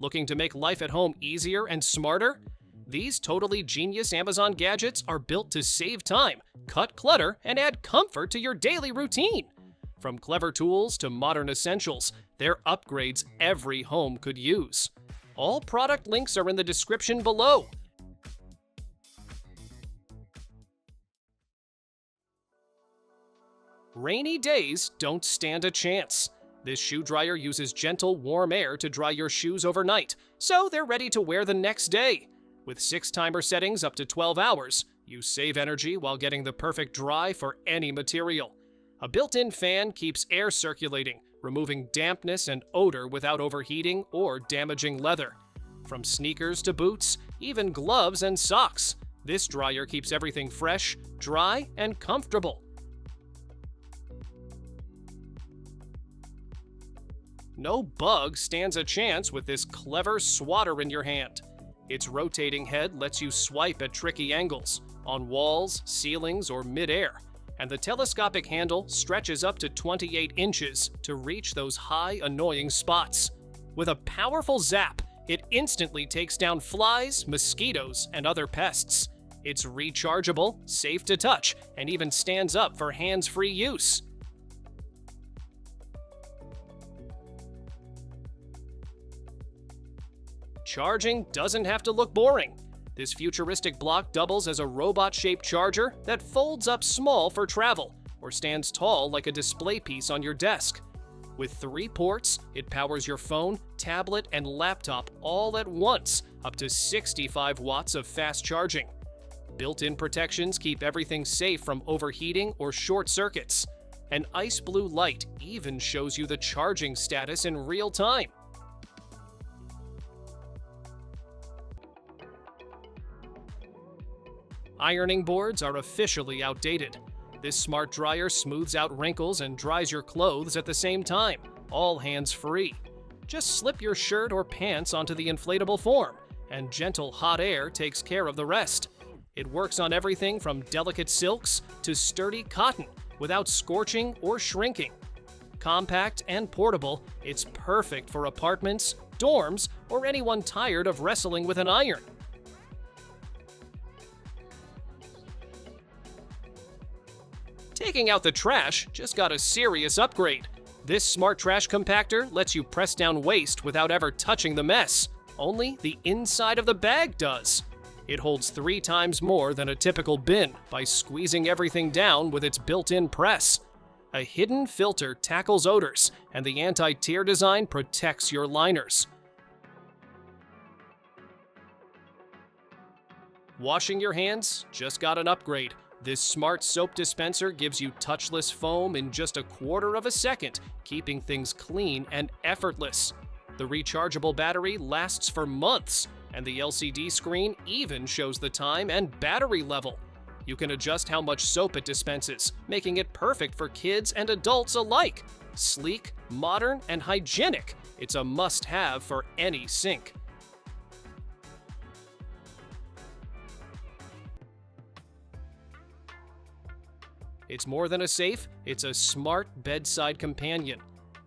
Looking to make life at home easier and smarter? These totally genius Amazon gadgets are built to save time, cut clutter, and add comfort to your daily routine. From clever tools to modern essentials, they're upgrades every home could use. All product links are in the description below. Rainy days don't stand a chance. This shoe dryer uses gentle, warm air to dry your shoes overnight, so they're ready to wear the next day. With 6 timer settings up to 12 hours, you save energy while getting the perfect dry for any material. A built-in fan keeps air circulating, removing dampness and odor without overheating or damaging leather. From sneakers to boots, even gloves and socks, this dryer keeps everything fresh, dry, and comfortable. No bug stands a chance with this clever swatter in your hand. Its rotating head lets you swipe at tricky angles, on walls, ceilings, or mid-air, and the telescopic handle stretches up to 28 inches to reach those high, annoying spots. With a powerful zap, it instantly takes down flies, mosquitoes, and other pests. It's rechargeable, safe to touch, and even stands up for hands-free use. Charging doesn't have to look boring. This futuristic block doubles as a robot-shaped charger that folds up small for travel, or stands tall like a display piece on your desk. With 3 ports, it powers your phone, tablet, and laptop all at once, up to 65 watts of fast charging. Built-in protections keep everything safe from overheating or short circuits. An ice blue light even shows you the charging status in real time. Ironing boards are officially outdated. This smart dryer smooths out wrinkles and dries your clothes at the same time, all hands-free. Just slip your shirt or pants onto the inflatable form, and gentle hot air takes care of the rest. It works on everything from delicate silks to sturdy cotton, without scorching or shrinking. Compact and portable, it's perfect for apartments, dorms, or anyone tired of wrestling with an iron. Taking out the trash just got a serious upgrade. This smart trash compactor lets you press down waste without ever touching the mess. Only the inside of the bag does. It holds 3 times more than a typical bin by squeezing everything down with its built-in press. A hidden filter tackles odors, and the anti-tear design protects your liners. Washing your hands just got an upgrade. This smart soap dispenser gives you touchless foam in just a quarter of a second, keeping things clean and effortless. The rechargeable battery lasts for months, and the LCD screen even shows the time and battery level. You can adjust how much soap it dispenses, making it perfect for kids and adults alike. Sleek, modern, and hygienic, it's a must-have for any sink. It's more than a safe, it's a smart bedside companion.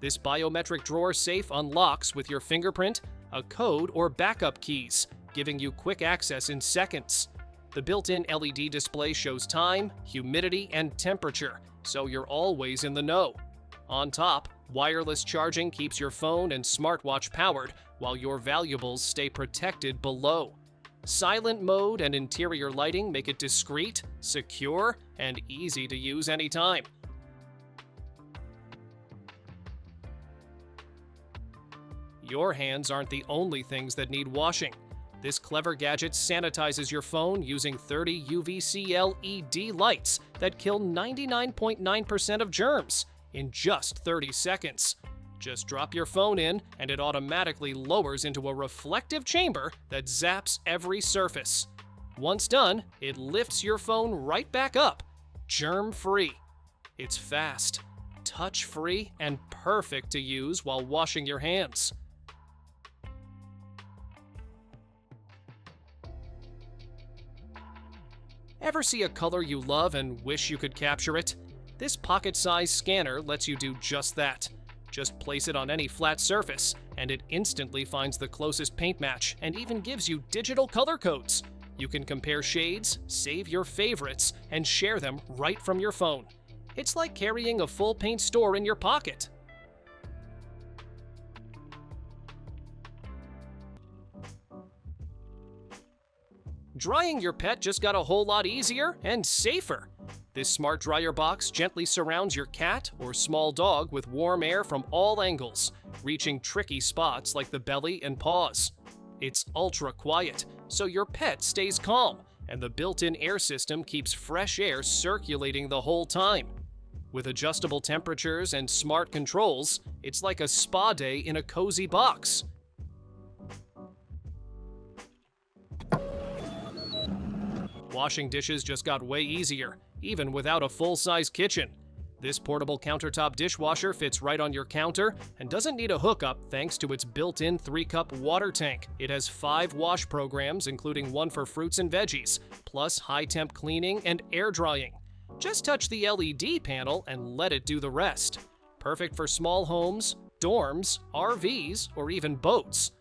This biometric drawer safe unlocks with your fingerprint, a code, or backup keys, giving you quick access in seconds. The built-in LED display shows time, humidity, and temperature, so you're always in the know. On top, wireless charging keeps your phone and smartwatch powered, while your valuables stay protected below. Silent mode and interior lighting make it discreet, secure, and easy to use anytime. Your hands aren't the only things that need washing. This clever gadget sanitizes your phone using 30 UVC LED lights that kill 99.9% of germs in just 30 seconds. Just drop your phone in, and it automatically lowers into a reflective chamber that zaps every surface. Once done, it lifts your phone right back up, germ-free. It's fast, touch-free, and perfect to use while washing your hands. Ever see a color you love and wish you could capture it? This pocket-sized scanner lets you do just that. Just place it on any flat surface, and it instantly finds the closest paint match and even gives you digital color codes. You can compare shades, save your favorites, and share them right from your phone. It's like carrying a full paint store in your pocket. Drying your pet just got a whole lot easier and safer. This smart dryer box gently surrounds your cat or small dog with warm air from all angles, reaching tricky spots like the belly and paws. It's ultra quiet, so your pet stays calm, and the built-in air system keeps fresh air circulating the whole time. With adjustable temperatures and smart controls, it's like a spa day in a cozy box. Washing dishes just got way easier, even without a full-size kitchen. This portable countertop dishwasher fits right on your counter and doesn't need a hookup thanks to its built-in 3-cup water tank. It has 5 wash programs, including one for fruits and veggies, plus high-temp cleaning and air drying. Just touch the LED panel and let it do the rest. Perfect for small homes, dorms, RVs, or even boats.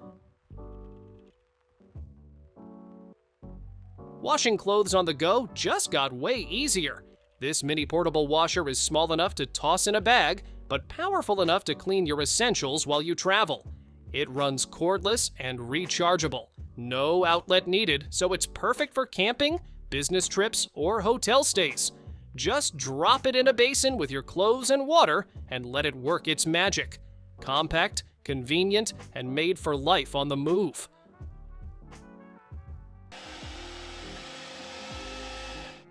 Washing clothes on the go just got way easier. This mini portable washer is small enough to toss in a bag, but powerful enough to clean your essentials while you travel. It runs cordless and rechargeable. No outlet needed, so it's perfect for camping, business trips, or hotel stays. Just drop it in a basin with your clothes and water and let it work its magic. Compact, convenient, and made for life on the move.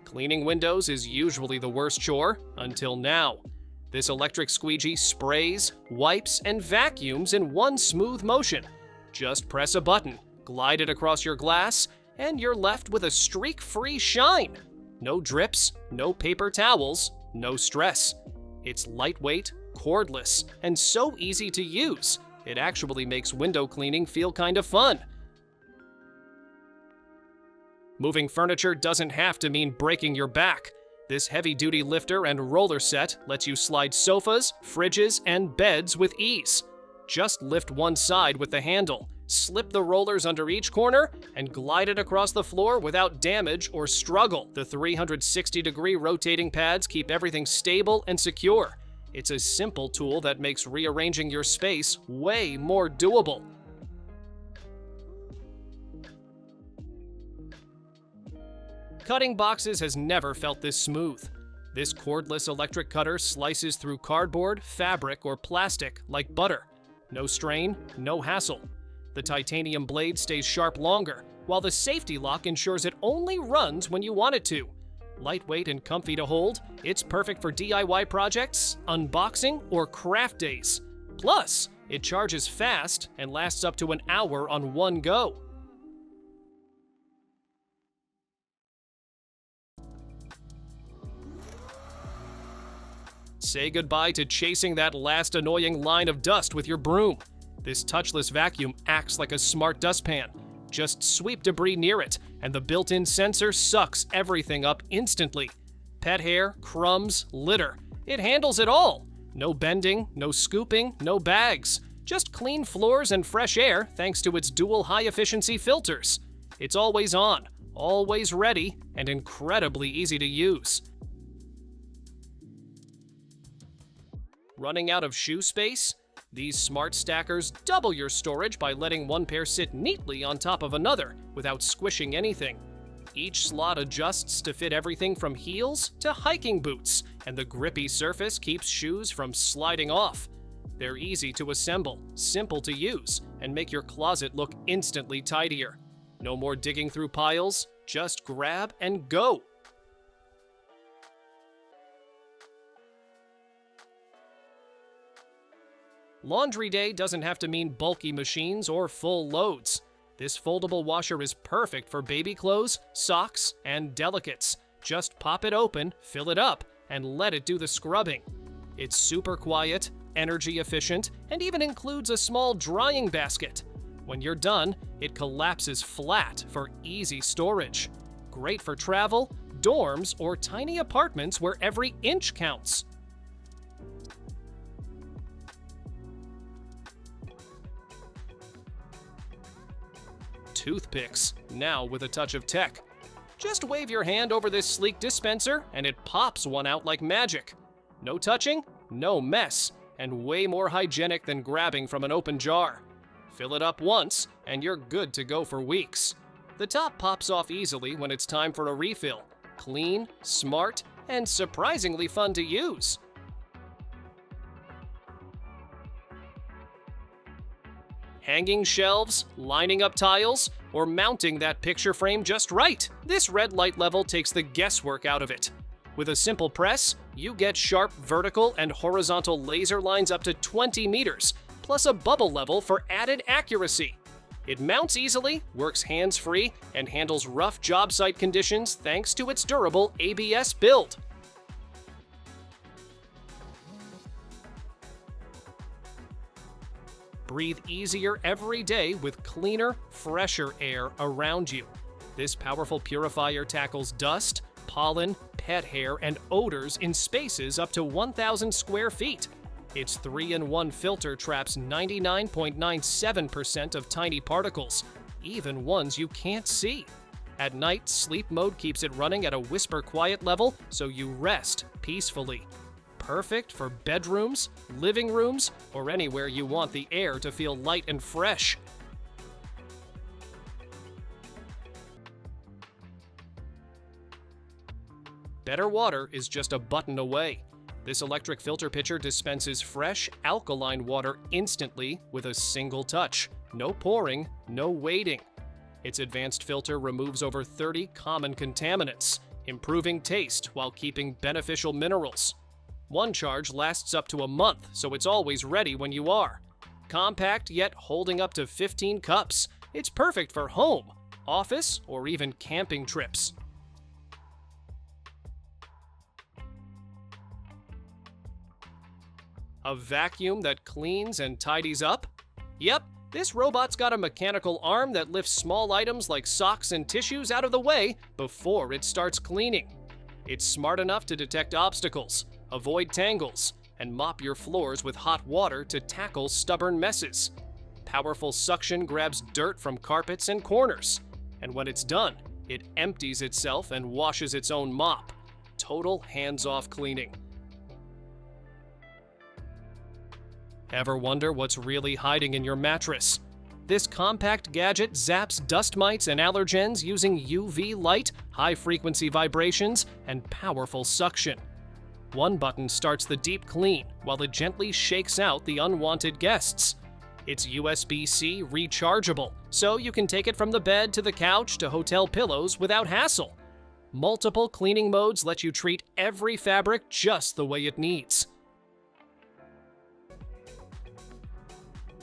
Cleaning windows is usually the worst chore, until now. This electric squeegee sprays, wipes, and vacuums in one smooth motion. Just press a button, glide it across your glass, and you're left with a streak-free shine. No drips, no paper towels, no stress. It's lightweight, cordless, and so easy to use, it actually makes window cleaning feel kind of fun. Moving furniture doesn't have to mean breaking your back. This heavy-duty lifter and roller set lets you slide sofas, fridges, and beds with ease. Just lift one side with the handle, slip the rollers under each corner, and glide it across the floor without damage or struggle. The 360-degree rotating pads keep everything stable and secure. It's a simple tool that makes rearranging your space way more doable. Cutting boxes has never felt this smooth. This cordless electric cutter slices through cardboard, fabric, or plastic like butter. No strain, no hassle. The titanium blade stays sharp longer, while the safety lock ensures it only runs when you want it to. Lightweight and comfy to hold, it's perfect for DIY projects, unboxing, or craft days. Plus, it charges fast and lasts up to an hour on one go. Say goodbye to chasing that last annoying line of dust with your broom. This touchless vacuum acts like a smart dustpan. Just sweep debris near it, and the built-in sensor sucks everything up instantly. Pet hair, crumbs, litter. It handles it all. No bending, no scooping, no bags. Just clean floors and fresh air thanks to its dual high-efficiency filters. It's always on, always ready, and incredibly easy to use. Running out of shoe space? These smart stackers double your storage by letting one pair sit neatly on top of another without squishing anything. Each slot adjusts to fit everything from heels to hiking boots, and the grippy surface keeps shoes from sliding off. They're easy to assemble, simple to use, and make your closet look instantly tidier. No more digging through piles, just grab and go. Laundry day doesn't have to mean bulky machines or full loads. This foldable washer is perfect for baby clothes, socks, and delicates. Just pop it open, fill it up, and let it do the scrubbing. It's super quiet, energy efficient, and even includes a small drying basket. When you're done, it collapses flat for easy storage. Great for travel, dorms, or tiny apartments where every inch counts. Toothpicks, now with a touch of tech. Just wave your hand over this sleek dispenser and it pops one out like magic. No touching, no mess, and way more hygienic than grabbing from an open jar. Fill it up once and you're good to go for weeks. The top pops off easily when it's time for a refill. Clean, smart, and surprisingly fun to use. Hanging shelves, lining up tiles, or mounting that picture frame just right. This red light level takes the guesswork out of it. With a simple press, you get sharp vertical and horizontal laser lines up to 20 meters, plus a bubble level for added accuracy. It mounts easily, works hands-free, and handles rough job site conditions thanks to its durable ABS build. Breathe easier every day with cleaner, fresher air around you. This powerful purifier tackles dust, pollen, pet hair, and odors in spaces up to 1,000 square feet. Its 3-in-1 filter traps 99.97% of tiny particles, even ones you can't see. At night, sleep mode keeps it running at a whisper quiet level so you rest peacefully. Perfect for bedrooms, living rooms, or anywhere you want the air to feel light and fresh. Better water is just a button away. This electric filter pitcher dispenses fresh, alkaline water instantly with a single touch. No pouring, no waiting. Its advanced filter removes over 30 common contaminants, improving taste while keeping beneficial minerals. One charge lasts up to a month, so it's always ready when you are. Compact yet holding up to 15 cups. It's perfect for home, office, or even camping trips. A vacuum that cleans and tidies up? Yep, this robot's got a mechanical arm that lifts small items like socks and tissues out of the way before it starts cleaning. It's smart enough to detect obstacles, avoid tangles, and mop your floors with hot water to tackle stubborn messes. Powerful suction grabs dirt from carpets and corners, and when it's done, it empties itself and washes its own mop. Total hands-off cleaning. Ever wonder what's really hiding in your mattress? This compact gadget zaps dust mites and allergens using UV light, high-frequency vibrations, and powerful suction. One button starts the deep clean, while it gently shakes out the unwanted guests. It's USB-C rechargeable, so you can take it from the bed to the couch to hotel pillows without hassle. Multiple cleaning modes let you treat every fabric just the way it needs.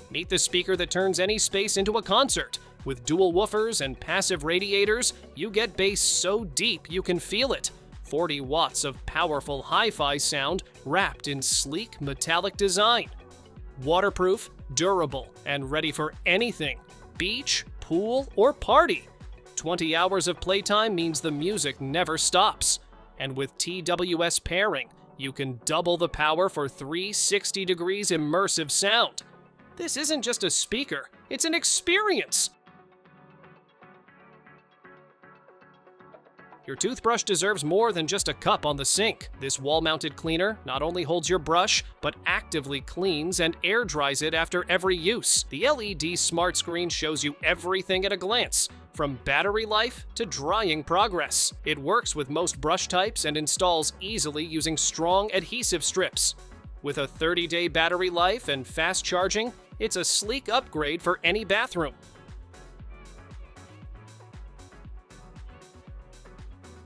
Meet the speaker that turns any space into a concert. With dual woofers and passive radiators, you get bass so deep you can feel it. 40 watts of powerful hi-fi sound wrapped in sleek metallic design. Waterproof, durable, and ready for anything. Beach, pool, or party. 20 hours of playtime means the music never stops. And with TWS pairing, you can double the power for 360 degrees immersive sound. This isn't just a speaker, it's an experience! Your toothbrush deserves more than just a cup on the sink. This wall-mounted cleaner not only holds your brush, but actively cleans and air dries it after every use. The LED smart screen shows you everything at a glance, from battery life to drying progress. It works with most brush types and installs easily using strong adhesive strips. With a 30-day battery life and fast charging, it's a sleek upgrade for any bathroom.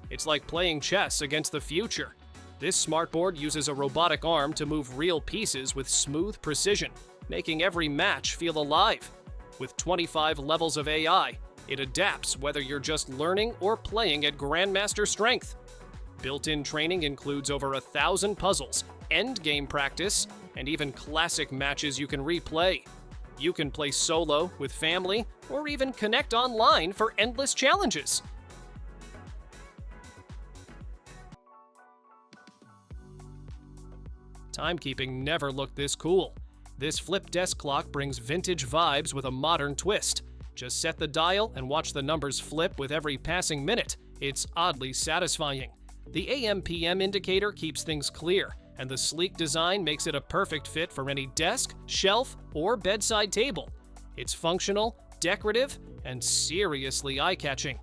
It's like playing chess against the future. This smartboard uses a robotic arm to move real pieces with smooth precision, making every match feel alive. With 25 levels of AI, it adapts whether you're just learning or playing at grandmaster strength. Built-in training includes over 1,000 puzzles, endgame practice, and even classic matches you can replay. You can play solo, with family, or even connect online for endless challenges. Timekeeping never looked this cool. This flip desk clock brings vintage vibes with a modern twist. Just set the dial and watch the numbers flip with every passing minute. It's oddly satisfying. The AM/PM indicator keeps things clear, and the sleek design makes it a perfect fit for any desk, shelf, or bedside table. It's functional, decorative, and seriously eye-catching.